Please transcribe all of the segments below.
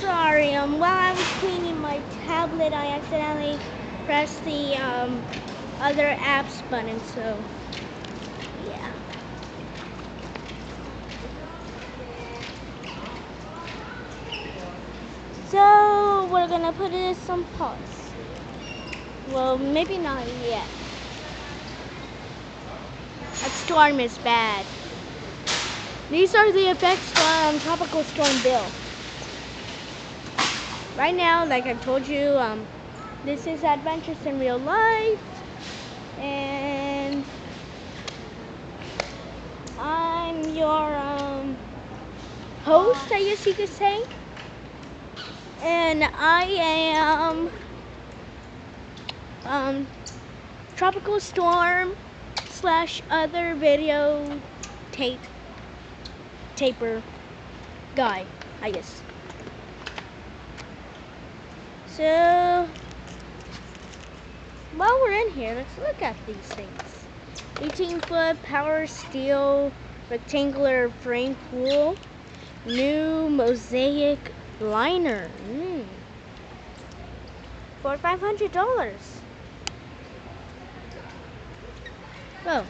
Sorry, while I was cleaning my tablet, I accidentally pressed the other apps button, so yeah. So we're gonna put this on pause. Well, maybe not yet. That storm is bad. These are the effects from Tropical Storm Bill. Right now, like I told you, this is Adventures in Real Life, and I'm your host, I guess you could say, and I am Tropical Storm / other video taper guy, I guess. So while we're in here, let's look at these things. 18-foot power steel rectangular frame pool, new mosaic liner, for $500. Oh,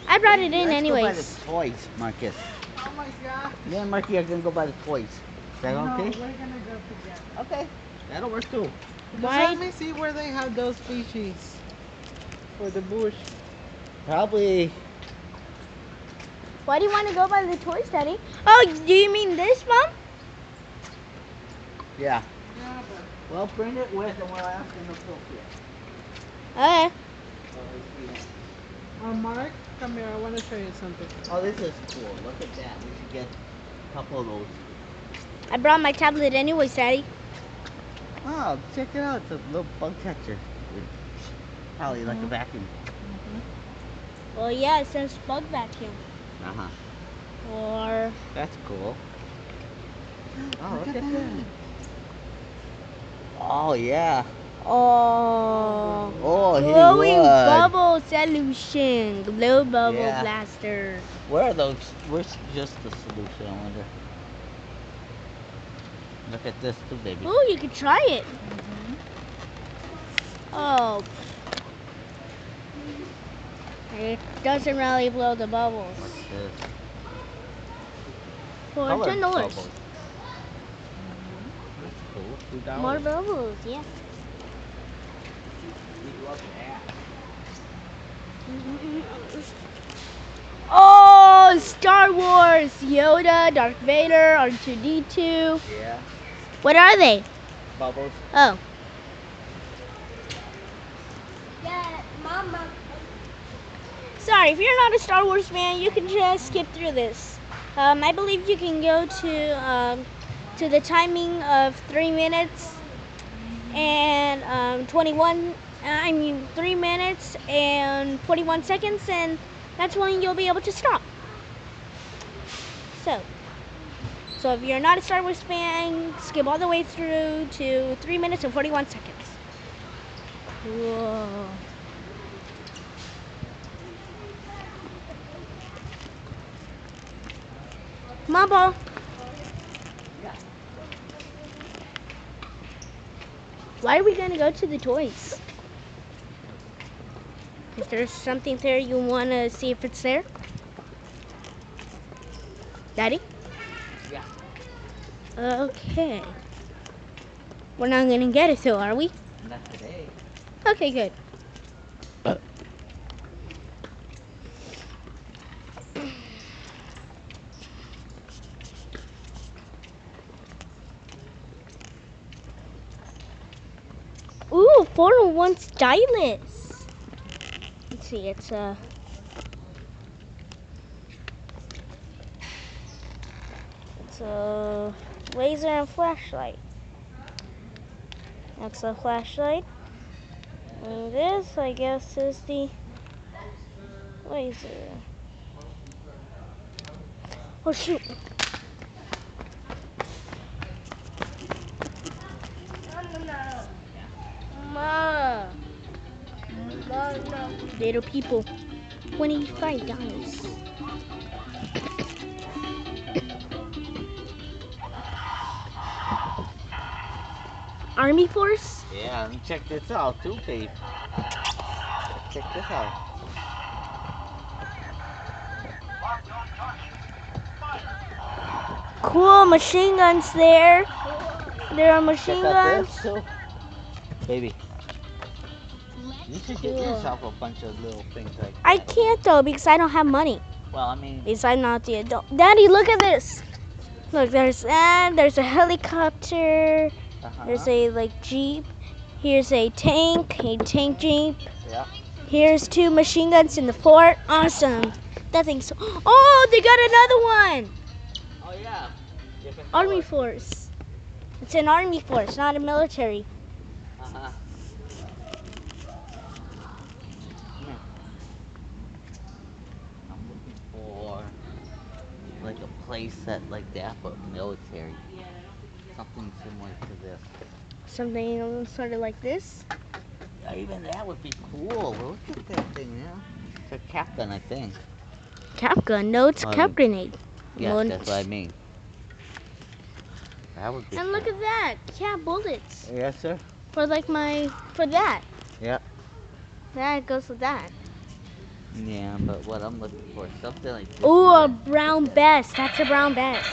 I brought it in anyways. Let's go buy the toys, Marcus. Oh my god. Yeah, Marcus, you're gonna go buy the toys. Is that No, okay? we're gonna go together. Okay, that'll work too. Why? Let me see where they have those species for the bush. Probably. Why do you want to go by the toys, Daddy? Oh, do you mean this, Mom? Yeah. Yeah, but Well, bring it with and we'll ask them to fill it. Okay. Mark, come here. I want to show you something. Oh, this is cool. Look at that. We should get a couple of those. I brought my tablet anyways, Daddy. Oh, check it out. It's a little bug catcher. It's probably like a vacuum. Well, yeah, it says bug vacuum. Uh-huh. Or That's cool. Oh, Look at that. Oh, yeah. oh, Oh, hitting glowing wood. bubble solution, glow bubble Yeah. blaster. Where are those? Where's just the solution, I wonder? Look at this too, baby. Oh, you could try it. Oh, it doesn't really blow the bubbles. What's this? For Colored $10. bubbles. That's cool. $2. More bubbles, yeah. We love that. Oh, Star Wars, Yoda, Darth Vader, R2-D2. Yeah. What are they? Bubbles. Oh. Yeah, Mama. Sorry, if you're not a Star Wars fan, you can just skip through this. I believe you can go to the timing of 3 minutes and 3 minutes and 41 seconds, and that's when you'll be able to stop. So if you're not a Star Wars fan, skip all the way through to 3 minutes and 41 seconds. Whoa. Come on, Paul. Why are we gonna go to the toys? Is there something there you wanna see if it's there? Daddy? Yeah. Okay. We're not gonna get it though, are we? Not today. Okay, good. Ooh, 401 stylus. Let's see, it's a laser and flashlight. That's a flashlight. And this, I guess, is the laser. Oh shoot. Ma. Little people. $25. Army Force? Yeah, and check this out too, babe. Check this out. Cool machine guns there. There are machine Check out guns. this too. Baby, you should get Cool. yourself a bunch of little things like that. I can't though because I don't have money. Well, I mean, Because I'm not the adult. Daddy, look at this. Look, there's a helicopter. There's a like Jeep. Here's a tank Jeep. Yeah. Here's 2 machine guns in the fort. Awesome. That thing's so. Oh, they got another one. Oh yeah. Different Army color. Force. It's an Army Force, not a military. Uh-huh. I'm looking for like a place that like that, but military. Something similar to this. Something sort of like this. Yeah, even that would be cool. Look at that thing, yeah. It's a cap gun, I think. Cap gun. No, it's Oh, cap grenade. Yeah, Well, that's what I mean. That would be And cool. look at that. Cap bullets. Yes, sir. For that. Yeah. That goes with that. Yeah, but what I'm looking for is something like this. Ooh, a one. brown vest. That's a brown vest.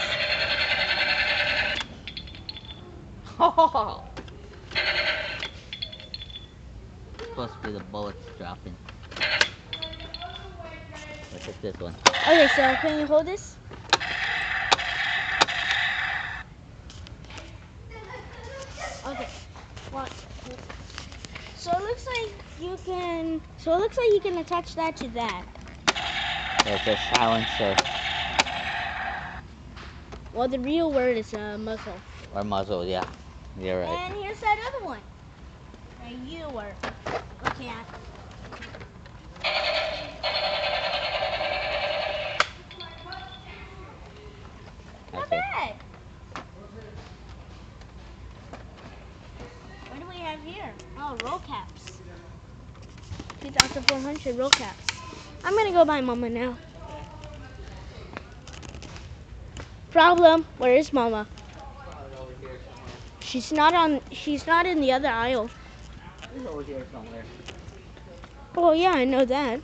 Supposed to be the bullets dropping. Look at this one. Okay, so can you hold this? Okay. What? So it looks like you can. So it looks like you can attach that to that. There's a silencer Well, the real word is muzzle. or muzzle, yeah. You're right. And here's that other one that you were looking at. Not Okay. bad. What do we have here? Oh, roll caps. 2,400 roll caps. I'm gonna go buy Mama now. Problem. Where is Mama? Over here somewhere. She's not on. She's not in the other aisle. He's over here somewhere. Oh yeah, I know that.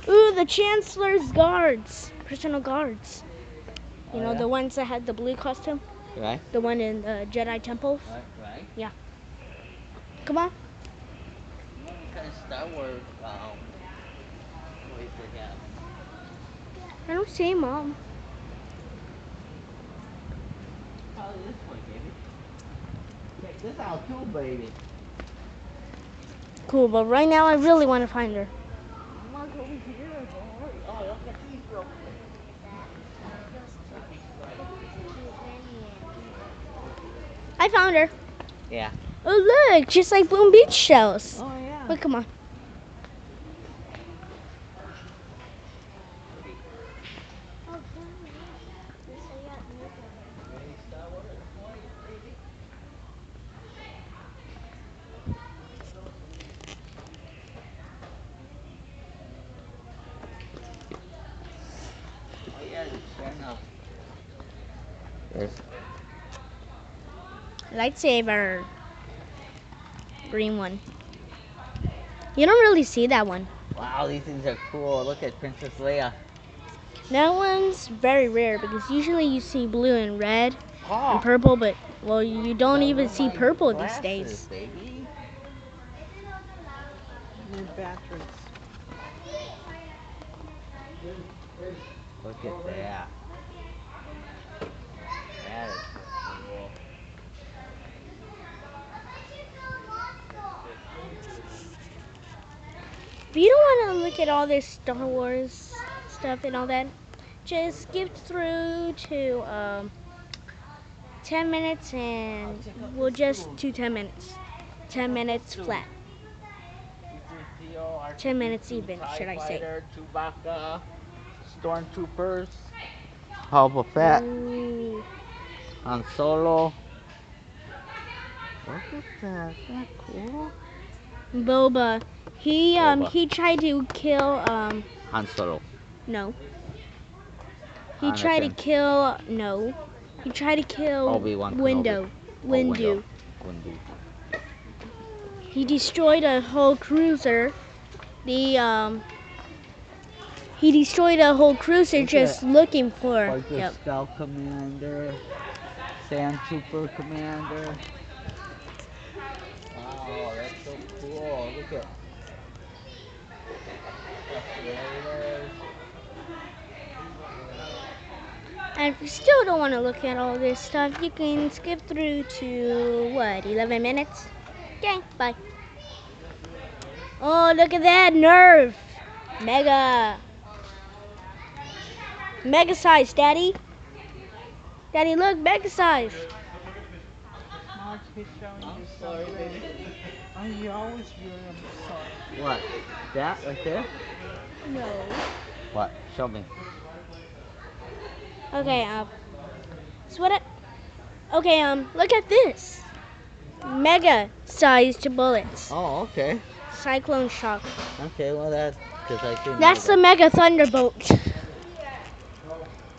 Ooh, the Chancellor's guards, personal guards. You Oh, know, yeah? the ones that had the blue costume, Right? the one in the Jedi temples. Right? Come on. What kind of Star Wars toys they have? I don't see Mom. Probably this one, baby. Check this out too, baby. Cool, but right now I really want to find her. Come on, over here. Don't worry. Oh, look at these real quick. I found her. Yeah. Oh look, just like Boom Beach shells. Oh yeah. But come on. Oh yeah, sure enough. There's Lightsaber. Green one. You don't really see that one. wow, these things are cool. Look at Princess Leia. That one's very rare because usually you see blue and red and Oh, purple, but well, you don't even see purple these glasses, days. baby. And batteries. Look at that. That is cool. If you don't want to look at all this Star Wars stuff and all that, just skip through to 10 minutes and we'll just do 10 minutes. 10 minutes flat. 10 minutes even, should I say. Chewbacca, Stormtroopers, Boba Fett, Ooh. Han Solo. Look at that. Isn't that cool? Boba. Boba. He tried to kill Han Solo. no. He tried to Anakin. kill no. He tried to kill Obi-Wan Kenobi. Windu. Windu. Windu. Windu. He destroyed a whole cruiser. He destroyed a whole cruiser Look just at- looking for. Like the Yep. Scout Commander, Sand Trooper Commander. Wow, that's so cool. Look at Raiders. And if you still don't want to look at all this stuff, you can skip through to what, 11 minutes? Okay, bye. Oh, look at that Nerf. Mega size, Daddy. Daddy, look, mega size. Mark, he's showing I'm you sorry, something. baby. Oh, you always do. I'm sorry. What? That right there? No. What? Show me. Okay, look at this. Mega sized bullets. Oh, okay. Cyclone shock. Okay, well that's because I didn't. That's the Mega Thunderbolt.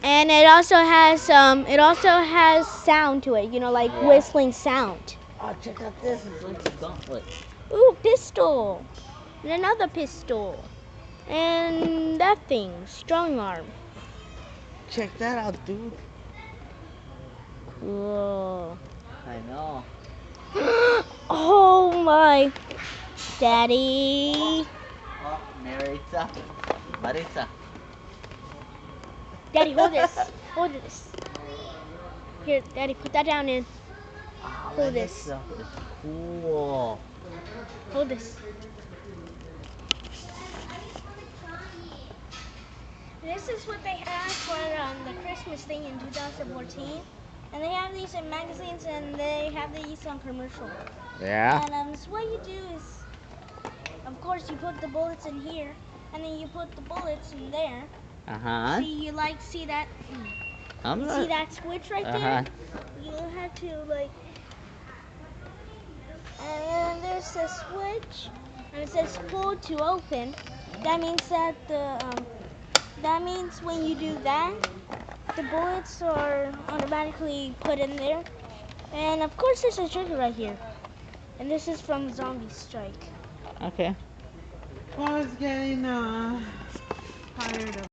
And it also has sound to it, like Yeah. whistling sound. Oh, check out this. It's like a gauntlet. Ooh, pistol. And another pistol. And that thing, strong arm. Check that out, dude. Cool. I know. Oh my, Daddy. Oh, Maritza. Maritza. Daddy, hold this. Hold this. Here, Daddy, put that down in. Oh, Hold this this. stuff is cool. Hold this. This is what they had for the Christmas thing in 2014. And they have these in magazines and they have these on commercial. Yeah. And so what you do is, of course, you put the bullets in here, and then you put the bullets in there. Uh-huh. See that? I'm You not. see that switch right Uh-huh. there? You have to and then there's a switch, and it says pull to open. That means that when you do that, the bullets are automatically put in there. And of course, there's a trigger right here. And this is from Zombie Strike. Okay. Well, I was getting tired of